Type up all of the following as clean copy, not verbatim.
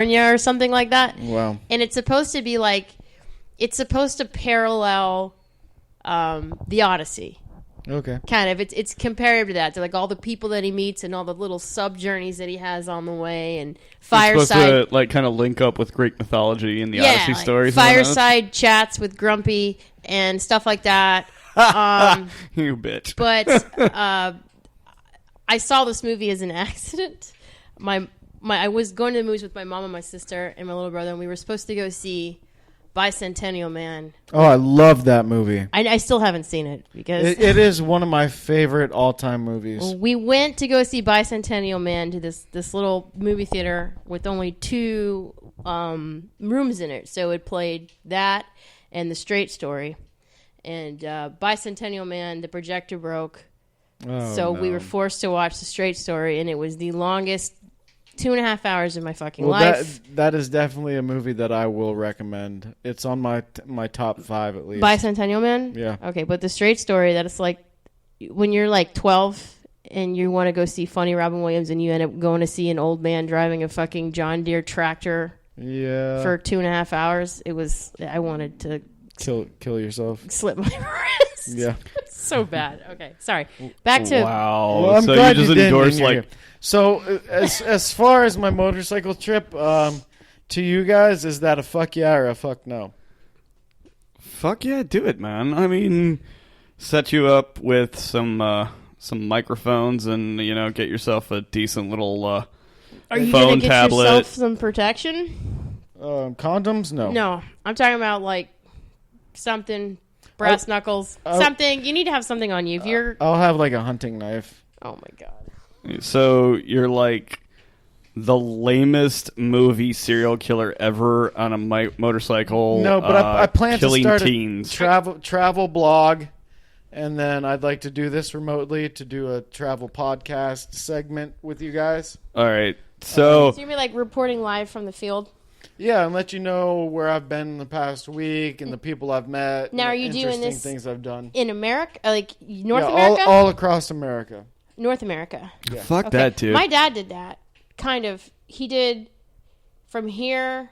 or something like that. Wow. And it's supposed to be like, it's supposed to parallel the Odyssey. Okay. Kind of. It's comparative to that. To like all the people that he meets and all the little sub journeys that he has on the way and fireside. It's supposed to like kind of link up with Greek mythology and the Odyssey like stories. Fireside chats with Grumpy and stuff like that. You bitch. But I saw this movie as an accident. I was going to the movies with my mom and my sister and my little brother, and we were supposed to go see Bicentennial Man. Oh, I love that movie. I still haven't seen it because it is one of my favorite all-time movies. We went to go see Bicentennial Man to this little movie theater with only 2 rooms in it, so it played that and The Straight Story. And Bicentennial Man, the projector broke, so we were forced to watch The Straight Story, and it was the longest 2.5 hours of my fucking life. That is definitely a movie that I will recommend. It's on my top 5 at least. Bicentennial Man? Yeah. Okay, but The Straight Story, that it's like when you're like 12 and you want to go see Funny Robin Williams and you end up going to see an old man driving a fucking John Deere tractor for 2.5 hours. I wanted to kill yourself. Slip my wrist. Yeah. So bad. Okay, sorry. Back to... Wow. Well, I'm so glad you just endorse like... So, as far as my motorcycle trip, to you guys, is that a fuck yeah or a fuck no? Fuck yeah, do it, man. I mean, set you up with some microphones and, get yourself a decent little Are you phone gonna get tablet. yourself some protection? Condoms? No. No. I'm talking about, like, something, brass knuckles, something. You need to have something on you. If you're... I'll have, like, a hunting knife. Oh, my God. So you're like the lamest movie serial killer ever on a motorcycle. No, but I plan to start teens. a travel blog, and then I'd like to do this remotely to do a travel podcast segment with you guys. All right. So you're like reporting live from the field? Yeah, and let you know where I've been in the past week and the people I've met. Now, are you doing this things I've done in America, like North America? all across America. North America. Yeah. Fuck that, dude. My dad did that. Kind of. He did from here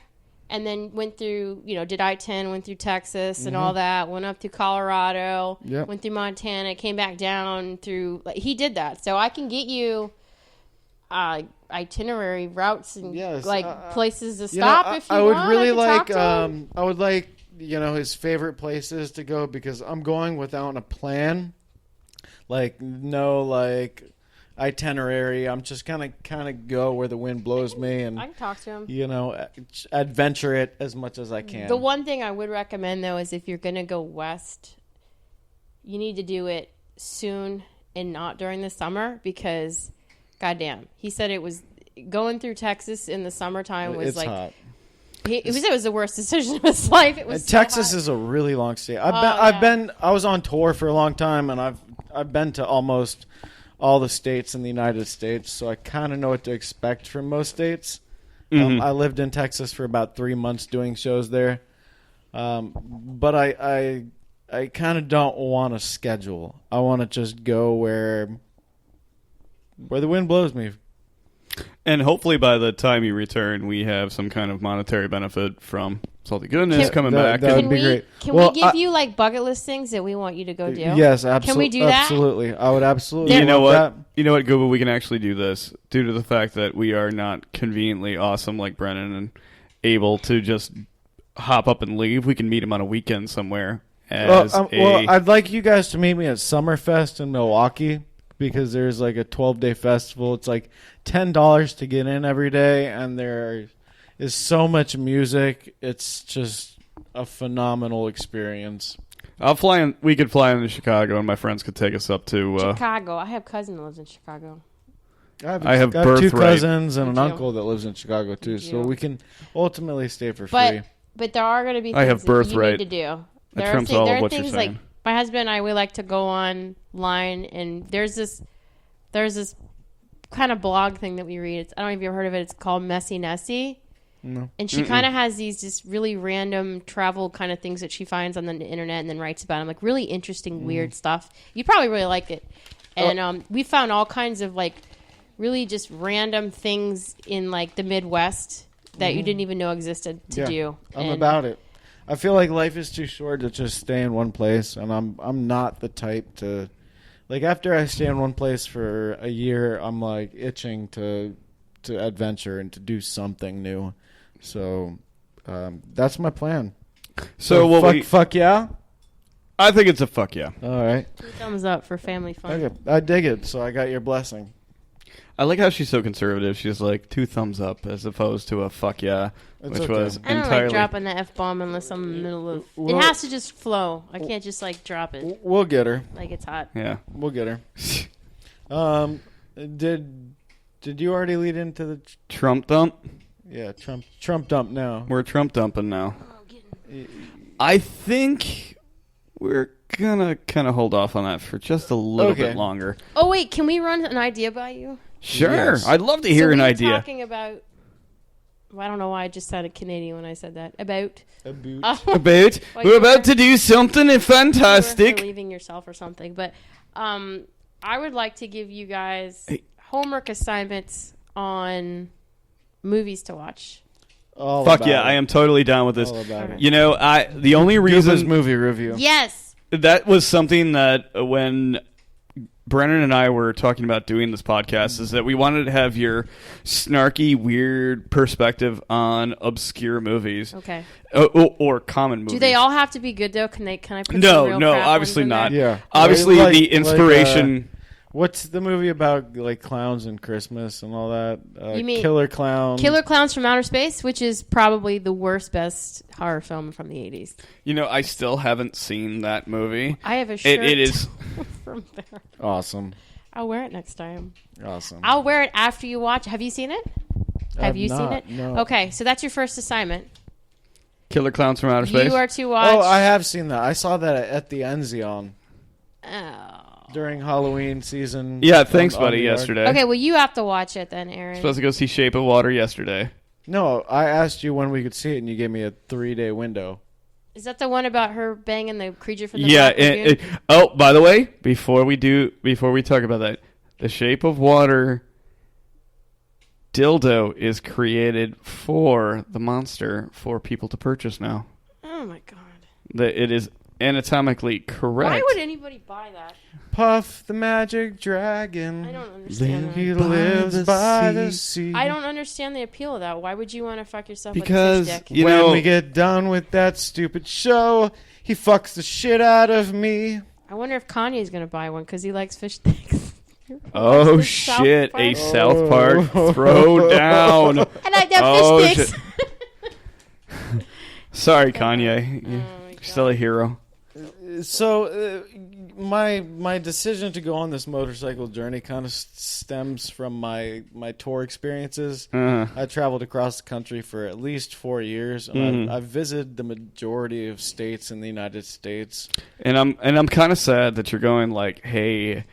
and then went through, did I-10, went through Texas and all that, went up through Colorado, went through Montana, came back down through, he did that. So I can get you itinerary routes and places to stop if you want. I would really I would like, his favorite places to go because I'm going without a plan. No itinerary. I'm just kind of go where the wind blows me, and I can talk to him. Adventure it as much as I can. The one thing I would recommend though is if you're going to go west, you need to do it soon and not during the summer because, goddamn, he said it was going through Texas in the summertime was it's hot. He said it was the worst decision of his life. It was Texas is a really long state. I was on tour for a long time, and I've been to almost all the states in the United States, so I kind of know what to expect from most states. Mm-hmm. I lived in Texas for about 3 months doing shows there, but I kind of don't want to schedule. I want to just go where the wind blows me. And hopefully by the time you return, we have some kind of monetary benefit from Salty Goodness coming back. That would be great. Can we give you bugget list things that we want you to go do? Yes, absolutely. Can we do that? Absolutely. I would absolutely. You know what? That. You know what, GUBA? We can actually do this due to the fact that we are not conveniently awesome like Brennan and able to just hop up and leave. We can meet him on a weekend somewhere. Well, I'd like you guys to meet me at Summerfest in Milwaukee. Because there's a 12-day festival. It's $10 to get in every day, and there is so much music. It's just a phenomenal experience. I'll fly in. We could fly into Chicago, and my friends could take us up to Chicago. I have a cousin that lives in Chicago. I have 2 cousins and an uncle that lives in Chicago too, so we can ultimately stay for free. But there are going to be things that you need to do. That trumps all of what you're saying. My husband and I, we like to go online, and there's this kind of blog thing that we read. I don't know if you've heard of it. It's called Messy Nessie. No. And she kind of has these just really random travel kind of things that she finds on the internet and then writes about them, really interesting, weird stuff. You'd probably really like it. And we found all kinds of really just random things in the Midwest that you didn't even know existed to do. I'm about it. I feel like life is too short to just stay in one place, and I'm not the type to, like, after I stay in one place for a year, I'm like itching to adventure and to do something new. So that's my plan. So fuck yeah. I think it's a fuck yeah. All right. 2 thumbs up for family fun. Okay, I dig it. So I got your blessing. I like how she's so conservative. She's like 2 thumbs up as opposed to a fuck yeah, It's which okay. was I don't entirely. like dropping the F-bomb unless I'm in the middle of... Well- it has to just flow. I can't just, like, drop it We'll get her. like it's hot. Yeah. We'll get her. Did you already lead into the Trump dump. yeah Trump dump now? We're Trump dumping now. I think we're gonna kind of hold off on that for just a little bit longer. Oh, wait. Can we run an idea by you? Sure, Yes. I'd love to hear an idea. Talking about... Well, I don't know why I just sounded Canadian when I said that. About... We're about to do something fantastic. You're leaving yourself or something. But I would like to give you guys homework assignments on movies to watch. Fuck yeah, I am totally down with this. All about it. You know, the only GUBA's reason movie review. Yes. that was something that when Brennan and I were talking about doing this podcast is that we wanted to have your snarky, weird perspective on obscure movies. Okay. Or common movies. Do they all have to be good though? Can I put some real No, crap obviously ones in not. there? Yeah. Obviously, Like- the inspiration. What's the movie about, like, clowns and Christmas and all that? You mean Killer Clown? Killer Clowns from Outer Space, which is probably the best horror film from the 80s. You know, I still haven't seen that movie. I have a shirt It is. from there. Awesome. I'll wear it next time. Awesome. I'll wear it after you watch. Have you seen it? Have you seen not, it? no. Okay, so that's your first assignment. Killer Clowns from Outer Space. You are to watch. Oh, I have seen that. I saw that at the Enzion Oh. during Halloween season. Yeah, thanks, on buddy, the yard. yesterday. Okay, well, you have to watch it then, Aaron. Supposed to go see Shape of Water yesterday. No, I asked you when we could see it, and you gave me a 3-day window. Is that the one about her banging the creature from the Yeah. Black Lagoon? Oh, by the way, before we talk about that, the Shape of Water dildo is created for the monster for people to purchase now. Oh, my God. It is anatomically correct. Why would anybody buy that? Puff the magic dragon. I don't understand He that. lives by the sea. I don't understand the appeal of that. Why would you want to fuck yourself Because with a fish dick? you when know, we get done with that stupid show, he fucks the shit out of me. I wonder if Kanye's going to buy one because he likes fish sticks. oh The shit, South a Park? South Park throw down. I like that Oh, fish sticks. Sorry, Kanye. Oh, You're my God. still a hero. So my decision to go on this motorcycle journey kind of stems from my tour experiences. I traveled across the country for at least 4 years, and I've visited the majority of states in the United States. And I'm kind of sad that you're going like, hey,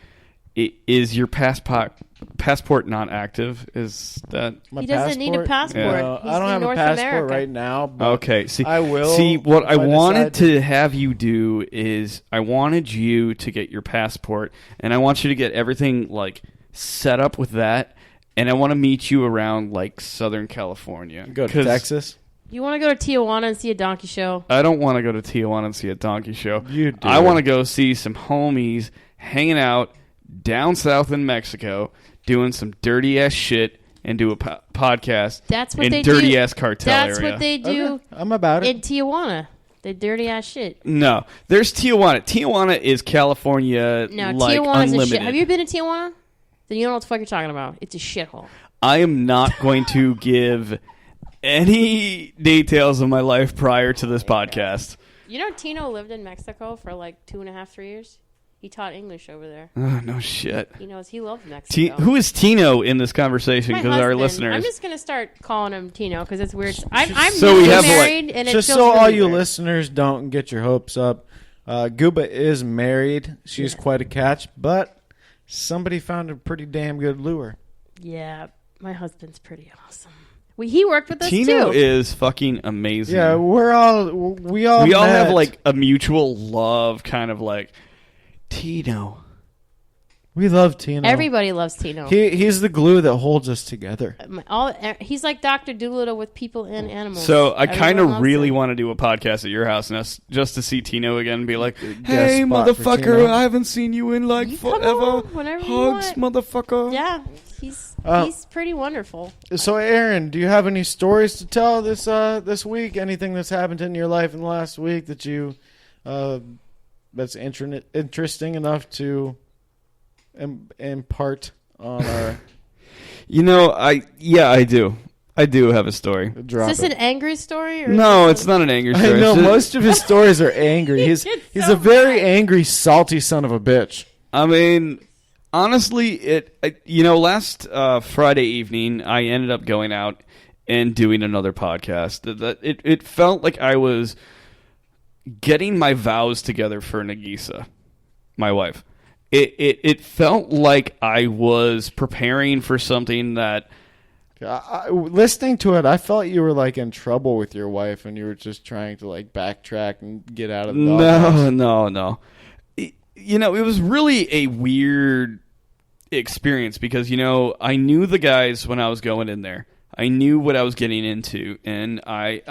is your passport not active? Is that My He doesn't need a passport. Yeah. He's I don't in have North a passport America. right now. But okay? See, I will. See, what if I wanted decide to have you do is I wanted you to get your passport, and I want you to get everything like set up with that, and I want to meet you around like Southern California. go to 'Cause Texas. You want to go to Tijuana and see a donkey show? I don't want to go to Tijuana and see a donkey show. You do. I want to go see some homies hanging out down south in Mexico, doing some dirty ass shit, and do a podcast. That's what in they dirty do. ass cartel That's area. what they do Okay, I'm about in it. Tijuana. The dirty ass shit. No, there's Tijuana. Tijuana is California. No, like Tijuana's unlimited. a shit. Have you been to Tijuana? Then you don't know what the fuck you're talking about. It's a shithole. I am not going to give any details of my life prior to this podcast. You know Tino lived in Mexico for like 2.5, 3 years? He taught English over there. Oh, no shit. He loves Mexico. Who is Tino in this conversation? My Because our husband. listeners. I'm just going to start calling him Tino because it's weird. I'm So we newly have, like- married and it Just feels so all really you weird. listeners don't get your hopes up, GUBA is married. She's quite a catch, but somebody found a pretty damn good lure. Yeah, my husband's pretty awesome. He worked with us Tino too. is fucking amazing. Yeah, we all we all have met. like a mutual love, kind of like Tino. We love Tino. Everybody loves Tino. He's the glue that holds us together. He's like Dr. Doolittle with people and animals. So I kind Everyone of loves really him. want to do a podcast at your house and just to see Tino again and be like, Guest hey, spot for motherfucker, Tino. I haven't seen you in like You come forever. on, whenever you Hugs, want. motherfucker. Yeah, he's pretty wonderful. So, Aaron, do you have any stories to tell this week? Anything that's happened in your life in the last week that you that's interesting enough to impart on our I do. I do have a story. drop? Is this it. an angry story? Or No, it's not an angry I story. know It's just- most of his stories are angry. He's It's so a very bad. angry, salty son of a bitch. I mean, honestly, last Friday evening, I ended up going out and doing another podcast. It felt like I was getting my vows together for Nagisa, my wife. It felt like I was preparing for something that. Listening to it, I felt you were like in trouble with your wife, and you were just trying to like backtrack and get out of the doghouse. No. It was really a weird experience because I knew the guys when I was going in there. I knew what I was getting into, and I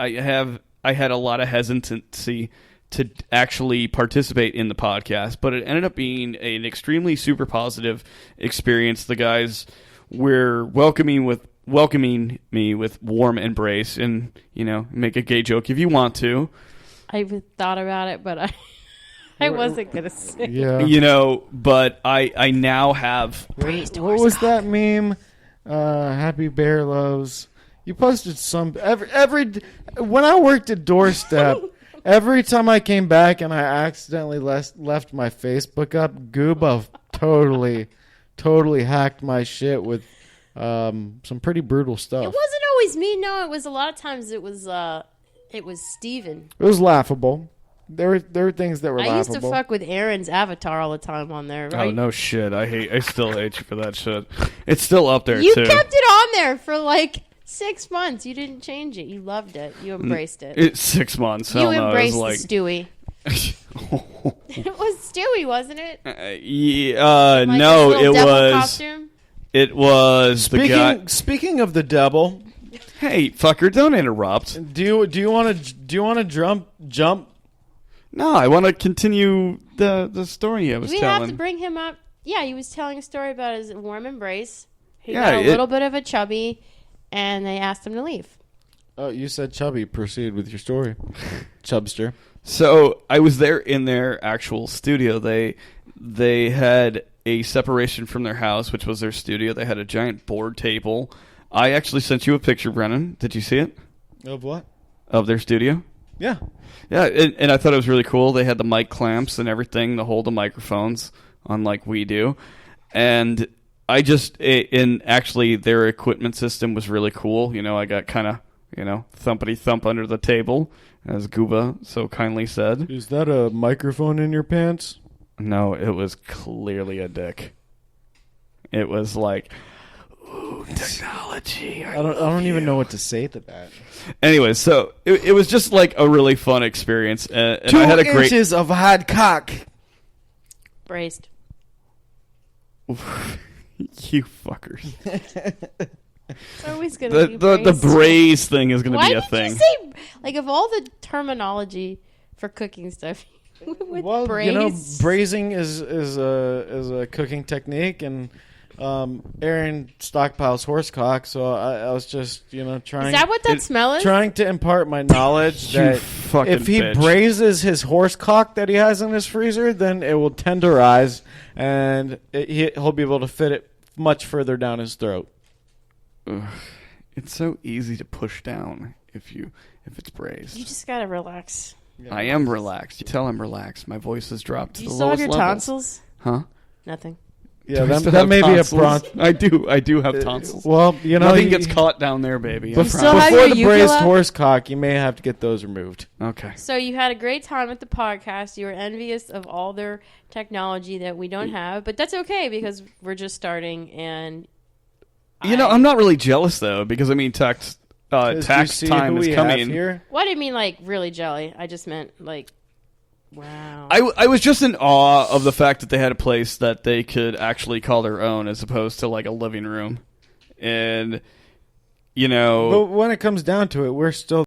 had a lot of hesitancy to actually participate in the podcast, but it ended up being an extremely super positive experience. The guys were welcoming me with warm embrace, and make a gay joke if you want to. I thought about it, but I wasn't gonna say. Yeah. But I now have. What was that meme? Happy Bear Loves. You posted some every when I worked at Doorstep. Every time I came back and I accidentally left my Facebook up, GUBA totally hacked my shit with some pretty brutal stuff. It wasn't always me. No, it was a lot of times. It was Steven. It was laughable. There were things that were I laughable. used to fuck with Aaron's avatar all the time on there. Right? Oh no shit! I still hate you for that shit. It's still up there You too. kept it on there for like 6 months. You didn't change it. You loved it. You embraced it. It's 6 months. You Hell no, embraced it was the Stewie. It was Stewie, wasn't it? like, Like no, his little it devil was. costume? It was the guy. Speaking of the devil, Hey, fucker! Don't interrupt. do you want to jump? No, I want to continue the story I was Do we telling. have to bring him up? Yeah, he was telling a story about his warm embrace. He Yeah, got a little bit of a chubby, and they asked him to leave. Oh, you said chubby. Proceed with your story, Chubster. So I was there in their actual studio. They had a separation from their house, which was their studio. They had a giant board table. I actually sent you a picture, Brennan. Did you see it? Of what? Of their studio? Yeah. Yeah, and I thought it was really cool. They had the mic clamps and everything to hold the microphones, unlike we do. And actually their equipment system was really cool. I got kind of, thumpity thump under the table, as GUBA so kindly said. Is that a microphone in your pants? No, it was clearly a dick. It was like, ooh, technology. I don't even know what to say to that. Anyway, so it was just like a really fun experience, and 2 I had a great. inches of hard cock. Braced. You fuckers. It's always going to be The braced. braise thing is going to Why be a did thing. you say, like, of all the terminology for cooking stuff, with Well, braise? braising is a cooking technique, and Aaron stockpiles horse cock, so I was just trying. Is that what that smell is? Trying to impart my knowledge You that fucking if he bitch. braises his horse cock that he has in his freezer, then it will tenderize, and he'll be able to fit it much further down his throat. Ugh. It's so easy to push down if it's braised. You just got to relax. I am relaxed. You tell I'm relaxed. My voice has dropped to Do you the still have lowest your levels. tons? Huh? Nothing. Yeah, Do I still that have may be a tonsils? prompt. I do have tonsils. Well, Nothing gets caught down there, baby. I Bef- still promise. have Before your the braised uvula? horse cock, you may have to get those removed. Okay. So you had a great time at the podcast. You were envious of all their technology that we don't have, but that's okay because we're just starting. And I'm not really jealous though because Do tax you time see who is we coming. have here? Well, I didn't mean like really jelly. I just meant like Wow. I was just in awe of the fact that they had a place that they could actually call their own as opposed to like a living room. And, But when it comes down to it, we're still